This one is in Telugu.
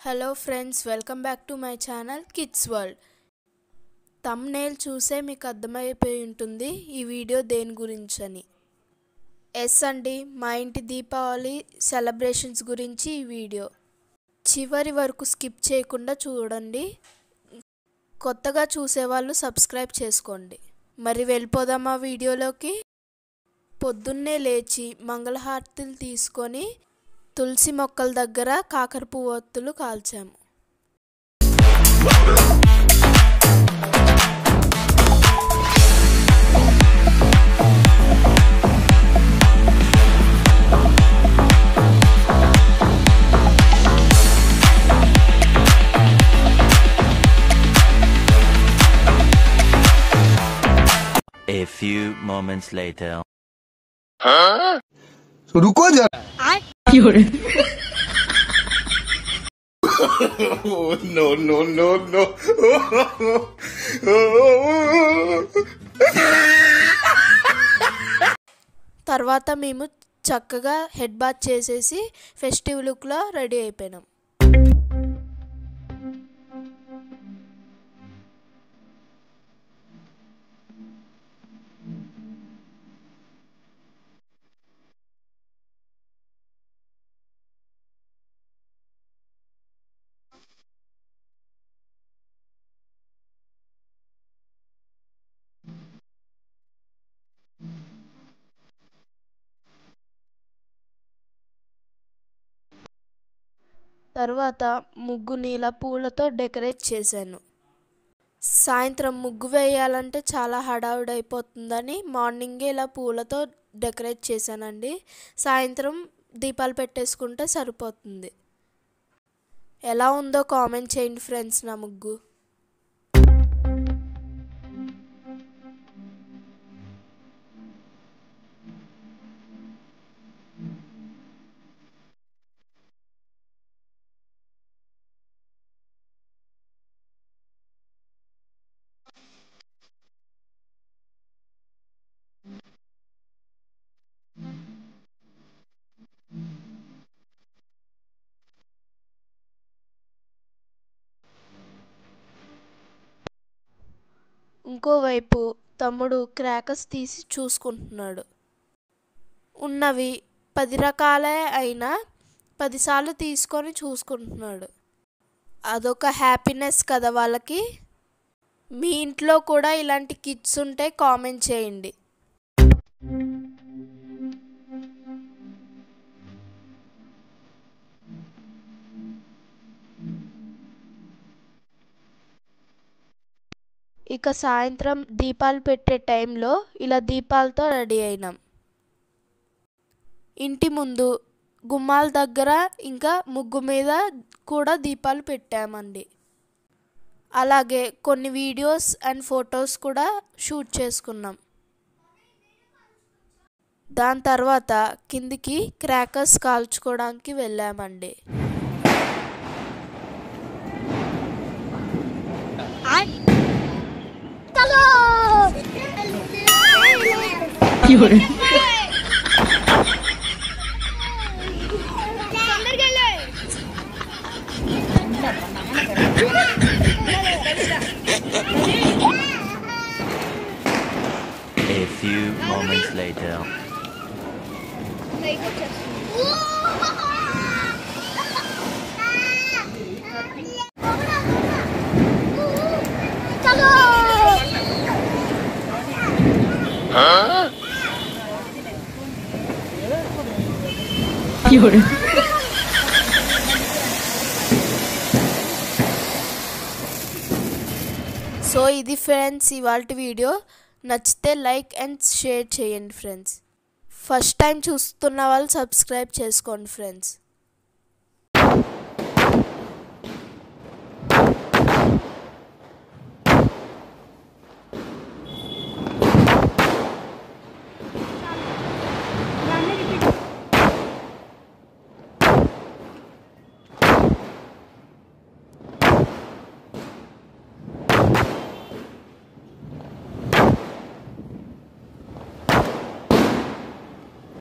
Hello friends, welcome back to my channel kids world. Thumbnail చూసే మీకు అర్థమైపోయి ఉంటుంది ఈ వీడియో దేని గురించి అని. ఎస్ అండి, మా ఇంటి దీపావళి సెలబ్రేషన్స్ గురించి ఈ వీడియో. చివరి వరకు స్కిప్ చేయకుండా చూడండి. కొత్తగా చూసేవాళ్ళు సబ్స్క్రైబ్ చేసుకోండి. మరి వెళ్ళిపోదామా వీడియోలోకి. పొద్దున్నే లేచి మంగళహారతులు తీసుకొని తులసి మొక్కల దగ్గర కాకర పువ్వొత్తులు కాల్చాము. A few moments later. रुको जरा। No no no no. తర్వాత మేము చక్కగా హెడ్ బాత్ చేసేసి ఫెస్టివ్ లుక్లో రెడీ అయిపోయినాం. తర్వాత ముగ్గుని ఇలా పూలతో డెకరేట్ చేశాను. సాయంత్రం ముగ్గు వేయాలంటే చాలా హడావుడి అయిపోతుందని మార్నింగే ఇలా పూలతో డెకరేట్ చేశానండి. సాయంత్రం దీపాలు పెట్టేసుకుంటే సరిపోతుంది. ఎలా ఉందో కామెంట్ చేయండి ఫ్రెండ్స్ నా ముగ్గు. ఇంకోవైపు తమ్ముడు క్రాకర్స్ తీసి చూసుకుంటున్నాడు. ఉన్నవి 10 రకాలే అయినా 10 సార్లు తీసుకొని చూసుకుంటున్నాడు. అదొక హ్యాపీనెస్ కదా వాళ్ళకి. మీ ఇంట్లో కూడా ఇలాంటి కిడ్స్ ఉంటే కామెంట్ చేయండి. ఇక సాయంత్రం దీపాలు పెట్టే టైంలో ఇలా దీపాలతో రెడీ అయినాం. ఇంటి ముందు గుమ్మాల దగ్గర ఇంకా ముగ్గు మీద కూడా దీపాలు పెట్టామండి. అలాగే కొన్ని వీడియోస్ అండ్ ఫొటోస్ కూడా షూట్ చేసుకున్నాం. దాని తర్వాత కిందికి క్రాకర్స్ కాల్చుకోవడానికి వెళ్ళామండి. A few moments later. So ఇది ఫ్రెండ్స్ ఇవాల్టి వీడియో. నచ్చితే లైక్ అండ్ షేర్ చేయండి ఫ్రెండ్స్. ఫస్ట్ టైం చూస్తున్న వాళ్ళు సబ్స్క్రైబ్ చేసుకోండి ఫ్రెండ్స్.